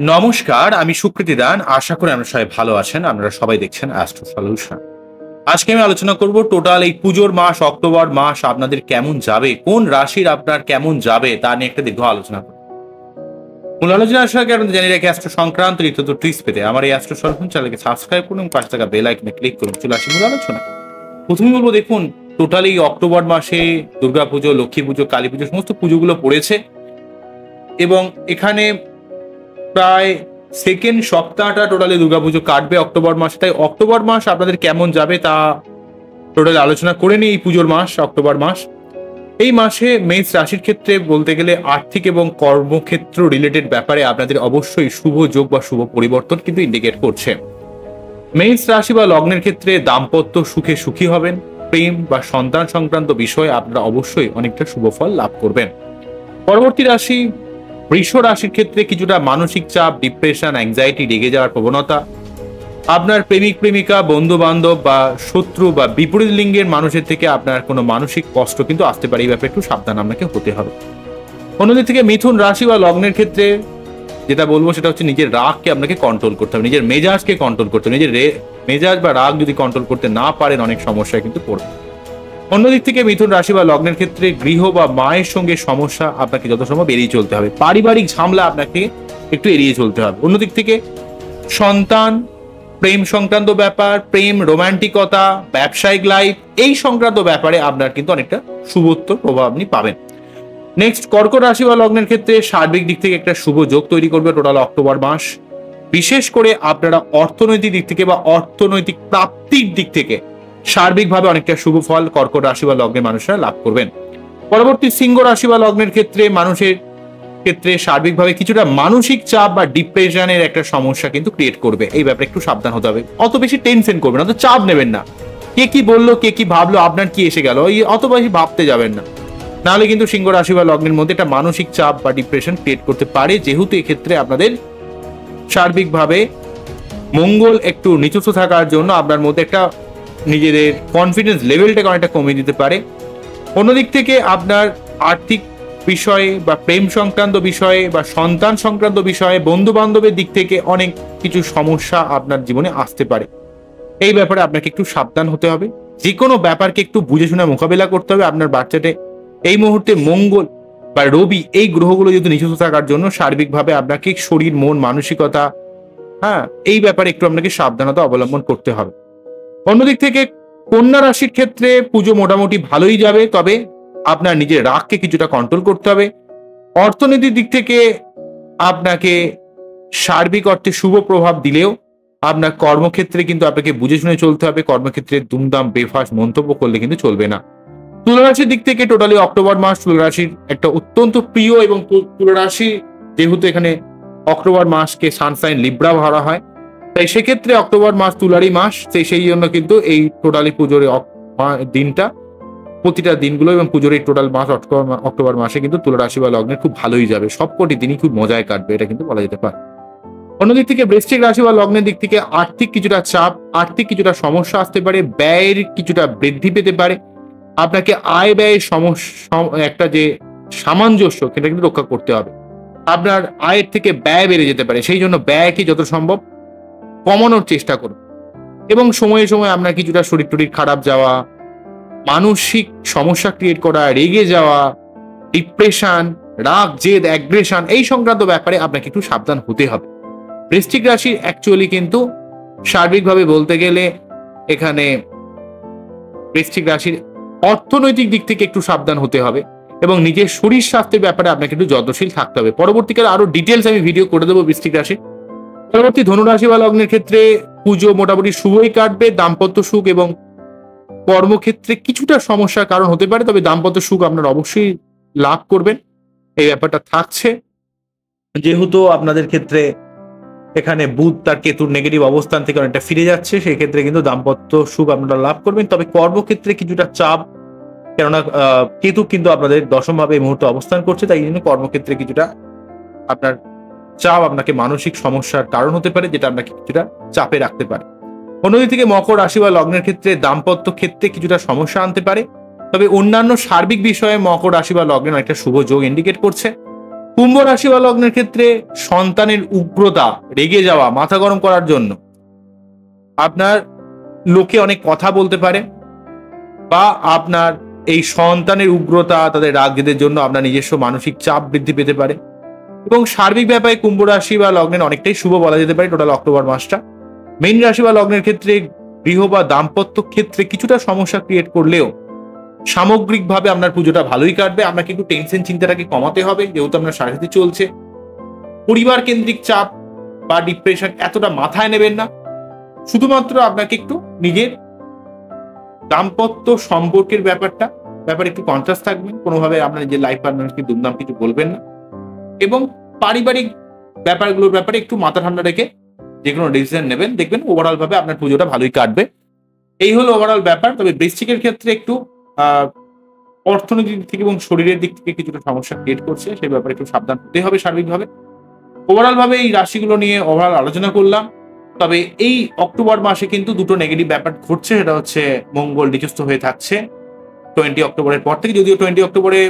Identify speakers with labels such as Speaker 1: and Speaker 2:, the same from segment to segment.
Speaker 1: নমস্কার, আমি সুকৃতি দান। আশা করি আপনারা সবাই ভালো আছেন। আপনারা সবাই দেখছেন অ্যাস্ট্রো সলিউশন। আজকে আমি আলোচনা করব টোটাল এই পুজোর মাস অক্টোবর মাস আপনাদের কেমন যাবে, কোন রাশির আপনার কেমন যাবে তা নিয়ে একটা দীর্ঘ আলোচনা করব। মূল আলোচনা আসার আগে আপনাদের জানিয়ে রাখি অ্যাস্ট্রো সংক্রান্ত নিত্যত ট্রিক্স পেতে আমার এই অ্যাস্ট্রো সলিউশন চ্যানেলকে সাবস্ক্রাইব করুন এবং পাশে থাকা বেল আইকনে ক্লিক করুন। চলে আসি মূল আলোচনা। প্রথমে বলবো, দেখুন টোটাল এই অক্টোবর মাসে দুর্গাপুজো, লক্ষ্মী পুজো, কালী পুজো সমস্ত পুজোগুলো পড়েছে এবং এখানে প্রায় সেকেন্ড সপ্তাহটা টোটালি দুর্গাপুজো কাটবে অক্টোবর মাসে। তাই অক্টোবর মাস আপনাদের কেমন যাবে তা টোটালি আলোচনা করে নিই। এই পুজোর মাস অক্টোবর মাস, এই মাসে মেষ রাশির ক্ষেত্রে বলতে গেলে আর্থিক এবং কর্মক্ষেত্র রিলেটেড ব্যাপারে আপনাদের অবশ্যই শুভ যোগ বা শুভ পরিবর্তন কিন্তু ইন্ডিকেট করছে। মেষ রাশি বা লগ্নের ক্ষেত্রে দাম্পত্য সুখে সুখী হবেন, প্রেম বা সন্তান সংক্রান্ত বিষয়ে আপনারা অবশ্যই অনেকটা শুভ ফল লাভ করবেন। পরবর্তী রাশি বৃষ রাশির ক্ষেত্রে কিছুটা মানসিক চাপ, ডিপ্রেশন, অ্যাংজাইটি, রেগে যাওয়ার প্রবণতা, আপনার প্রেমিক প্রেমিকা, বন্ধু বান্ধব বা শত্রু বা বিপরীত লিঙ্গের মানুষের থেকে আপনার কোনো মানসিক কষ্ট কিন্তু আসতে পারে। এই ব্যাপারে একটু সাবধান আপনাকে হতে হবে। অন্যদিক থেকে মিথুন রাশি বা লগ্নের ক্ষেত্রে যেটা বলবো সেটা হচ্ছে নিজের রাগকে আপনাকে কন্ট্রোল করতে হবে, নিজের মেজাজকে কন্ট্রোল করতে হবে। নিজের মেজাজ বা রাগ যদি কন্ট্রোল করতে না পারেন অনেক সমস্যায় কিন্তু পড়বে। অন্যদিক থেকে মিথুন রাশি বা লগ্নের ক্ষেত্রে গৃহ বা মায়ের সঙ্গে সমস্যা আপনাকে যত সম্ভব এড়িয়ে চলতে হবে। পারিবারিক ঝামেলা আপনাকে একটু এড়িয়ে চলতে হবে। অন্যদিক থেকে সন্তান, প্রেম সংক্রান্ত ব্যাপার, প্রেম, রোমান্টিকতা, ব্যবসায়িক লাইফ, এই সংক্রান্ত ব্যাপারে আপনার কিন্তু অনেকটা শুভত্ব প্রভাব আপনি পাবেন। নেক্সট, কর্কট রাশি বা লগ্নের ক্ষেত্রে সার্বিক দিক থেকে একটা শুভ যোগ তৈরি করবে টোটাল অক্টোবর মাস। বিশেষ করে আপনারা অর্থনৈতিক দিক থেকে বা অর্থনৈতিক প্রাপ্তির দিক থেকে সার্বিকভাবে অনেকটা শুভ ফল কর্কট রাশি বা লগ্নের মানুষরা লাভ করবেন। পরবর্তী সিংহ রাশি বা লগ্নের ক্ষেত্রে মানুষের ক্ষেত্রে সার্বিকভাবে কিছুটা মানসিক চাপ বা ডিপ্রেশনের একটা সমস্যা কিন্তু ক্রিয়েট করবে। এই ব্যাপারে একটু সাবধান হতে হবে। অত বেশি টেনশন করবেন না, অত চাপ নেবেন না। কে কি বললো, কে কি ভাবলো, আপনার কি এসে গেল, অত বেশি ভাবতে যাবেন না। নাহলে কিন্তু সিংহ রাশি বা লগ্নের মধ্যে একটা মানসিক চাপ বা ডিপ্রেশন ক্রিয়েট করতে পারে, যেহেতু এক্ষেত্রে আপনাদের সার্বিকভাবে মঙ্গল একটু নিচুস্থ থাকার জন্য আপনার মধ্যে একটা নিজেদের কনফিডেন্স লেভেলটাকে অনেকটা কমিয়ে দিতে পারে। অন্যদিক থেকে আপনার আর্থিক বিষয়ে বা প্রেম সংক্রান্ত বিষয়ে বা সন্তান সংক্রান্ত বিষয়ে, বন্ধু বান্ধবের দিক থেকে অনেক কিছু সমস্যা আপনার জীবনে আসতে পারে। এই ব্যাপারে আপনাকে একটু সাবধান হতে হবে। যে কোনো ব্যাপারকে একটু বুঝে শুনে মোকাবেলা করতে হবে। আপনার বাচ্চাটে এই মুহূর্তে মঙ্গল বা রবি এই গ্রহগুলো যেহেতু নিচুস্থ থাকার জন্য সার্বিকভাবে আপনাকে শরীর, মন, মানসিকতা, এই ব্যাপারে একটু আপনাকে সাবধানতা অবলম্বন করতে হবে। অন্যদিক থেকে কন্যা রাশির ক্ষেত্রে পুজো মোটামুটি ভালোই যাবে, তবে আপনার নিজের রাগকে কিছুটা কন্ট্রোল করতে হবে। অর্থনীতির দিক থেকে আপনাকে সার্বিক অর্থে শুভ প্রভাব দিলেও আপনার কর্মক্ষেত্রে কিন্তু আপনাকে বুঝে শুনে চলতে হবে। কর্মক্ষেত্রে দুমদাম বেফাস মন্তব্য করলে কিন্তু চলবে না। তুলা রাশির দিক থেকে টোটালি অক্টোবর মাস তুলা রাশির একটা অত্যন্ত প্রিয়, এবং তুলা রাশি যেহেতু এখানে অক্টোবর মাসকে সানসাইন লিব্রা ধরা হয়, তাই সেক্ষেত্রে অক্টোবর মাস তুলারই মাস। সেই জন্য কিন্তু এই টোটালি পুজোর দিনটা, প্রতিটা দিনগুলো এবং পুজোর এই টোটাল মাস অক্টোবর মাসে কিন্তু তুলা রাশি বা লগ্নের খুব ভালোই যাবে। সবকটি দিনই খুব মজায় কাটবে, এটা কিন্তু বলা যেতে পারে। অন্যদিক থেকে বৃশ্চিক রাশি বা লগ্নের দিক থেকে আর্থিক কিছুটা চাপ, আর্থিক কিছুটা সমস্যা আসতে পারে, ব্যয়ের কিছুটা বৃদ্ধি পেতে পারে। আপনাকে আয় ব্যয়ের সমস্যা একটা যে সামঞ্জস্য সেটা কিন্তু রক্ষা করতে হবে। আপনার আয়ের থেকে ব্যয় বেড়ে যেতে পারে, সেই জন্য ব্যয়কে যত সম্ভব কমানোর চেষ্টা করুন। এবং সময়ে সময়ে আপনার কিছুটা শরীর টরীর খারাপ যাওয়া, মানসিক সমস্যা ক্রিয়েট করা, রেগে যাওয়া, ডিপ্রেশন, রাগ, জেদ, অ্যাগ্রেশন, এই সংক্রান্ত ব্যাপারে আপনাকে একটু সাবধান হতে হবে। বৃশ্চিক রাশি অ্যাকচুয়ালি কিন্তু সার্বিকভাবে বলতে গেলে এখানে বৃশ্চিক রাশির অর্থনৈতিক দিক থেকে একটু সাবধান হতে হবে এবং নিজের শরীর স্বাস্থ্যের ব্যাপারে আপনাকে একটু যত্নশীল থাকতে হবে। পরবর্তীকালে আরো ডিটেলস আমি ভিডিও করে দেবো বৃশ্চিক রাশি। পরবর্তী ধনুরাশি বা লগ্নের ক্ষেত্রে পুজো মোটামুটি শুভই কাটবে। দাম্পত্য সুখ এবং কর্মক্ষেত্রে কিছুটা সমস্যার কারণ হতে পারে, তবে দাম্পত্য সুখ আপনারা অবশ্যই লাভ করবেন, এই ব্যাপারটা থাকছে। যেহেতু আপনাদের ক্ষেত্রে এখানে বুধ তার কেতুর নেগেটিভ অবস্থান থেকে অনেকটা ফিরে যাচ্ছে, সেই ক্ষেত্রে কিন্তু দাম্পত্য সুখ আপনারা লাভ করবেন। তবে কর্মক্ষেত্রে কিছুটা চাপ, কেননা কেতু কিন্তু আপনাদের দশম ভাবে এই মুহূর্তে অবস্থান করছে, তাই জন্য কর্মক্ষেত্রে কিছুটা আপনার চাপ আপনাকে মানসিক সমস্যার কারণ হতে পারে, যেটা আপনাকে কিছুটা চাপে রাখতে পারে। অন্যদিক থেকে মকর রাশি বা লগ্নের ক্ষেত্রে দাম্পত্য ক্ষেত্রে কিছুটা সমস্যা আনতে পারে, তবে অন্যান্য সার্বিক বিষয়ে মকর রাশি বা লগ্নের একটা শুভ যোগ ইন্ডিকেট করছে। কুম্ভ রাশি বা লগ্নের ক্ষেত্রে সন্তানের উগ্রতা, রেগে যাওয়া, মাথা গরম করার জন্য আপনার লোকে অনেক কথা বলতে পারে, বা আপনার এই সন্তানের উগ্রতা, তাদের রাগ জেদের জন্য আপনার নিজস্ব মানসিক চাপ বৃদ্ধি পেতে পারে। এবং সার্বিক ব্যাপারে কুম্ভ রাশি বা লগ্নের অনেকটাই শুভ বলা যেতে পারে টোটাল অক্টোবর মাসটা। মীন রাশি বা লগ্নের ক্ষেত্রে গৃহ বা দাম্পত্য ক্ষেত্রে কিছুটা সমস্যা ক্রিয়েট করলেও সামগ্রিকভাবে আপনার পুজোটা ভালোই কাটবে। আপনাকে একটু টেনশন চিন্তাটাকে কমাতে হবে, যেহেতু আপনার সাথে চলছে। পরিবার কেন্দ্রিক চাপ বা ডিপ্রেশন এতটা মাথায় নেবেন না, শুধুমাত্র আপনাকে একটু নিজের দাম্পত্য সম্পর্কের ব্যাপারে একটু কনসাস থাকবেন। কোনোভাবে আপনার যে লাইফ পার্টনারকে দুমদাম কিছু বলবেন না, এবং পারিবারিক ব্যাপারগুলোর ব্যাপারে একটু মাথা ঠান্ডা রেখে যে কোনো ডিসিশন নেবেন, দেখবেন ওভারঅল ভাবে আপনার পুজোটা ভালোই কাটবে। এই হলো ওভারঅল ব্যাপার। তবে বৃশ্চিকের ক্ষেত্রে একটু অর্থনৈতিক দিক থেকে এবং শরীরের দিক থেকে কিছুটা সমস্যা ক্রিয়েট করছে, সেই ব্যাপারে একটু সাবধান হতে হবে সার্বিকভাবে। ওভারঅল ভাবে এই রাশিগুলো নিয়ে ওভারঅল আলোচনা করলাম। তবে এই অক্টোবর মাসে কিন্তু দুটো নেগেটিভ ব্যাপার ঘটছে, সেটা হচ্ছে মঙ্গল নিচস্থ হয়ে থাকছে 20 অক্টোবরের পর থেকে। যদিও 20 অক্টোবরে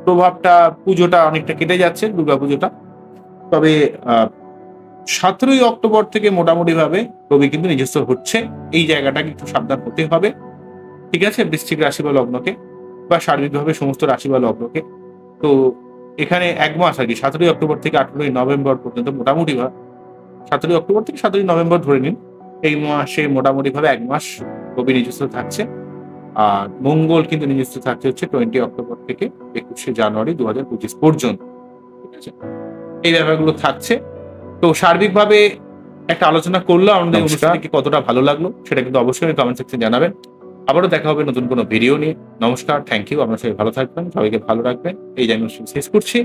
Speaker 1: প্রভাবটা, পুজোটা অনেকটা কেটে যাচ্ছে, দুর্গা পুজোটা। তবে 17 অক্টোবর থেকে মোটামুটি ভাবে রবি কিন্তু নিজস্ব হচ্ছে, এই জায়গাটাকে একটু সাবধান হতে হবে, ঠিক আছে, বৃশ্চিক রাশি বা লগ্নকে, বা সার্বিকভাবে সমস্ত রাশি বা লগ্নকে। তো এখানে এক মাস আর কি, 17 অক্টোবর থেকে 18 নভেম্বর পর্যন্ত মোটামুটি 17 অক্টোবর থেকে 17 নভেম্বর ধরে নিন, এই মাসে মোটামুটি ভাবে এক মাস রবি নিজস্ব থাকছে। আর মঙ্গল কিন্তু নিজস্ব থাকছে হচ্ছে 20 অক্টোবর থেকে 21 জানুয়ারি 2025 পর্যন্ত, ঠিক আছে, এই ব্যাপারগুলো থাকছে। তো সার্বিকভাবে একটা আলোচনা করলো, আমাদের অনুষ্ঠানটি কতটা ভালো লাগলো সেটা কিন্তু অবশ্যই কমেন্ট সেকশনে জানাবেন। আবারও দেখা হবে নতুন কোনো ভিডিও নিয়ে। নমস্কার, থ্যাংক ইউ, আপনার সবাই ভালো থাকবেন, সবাইকে ভালো রাখবেন, এই জানিয়ে শেষ করছি।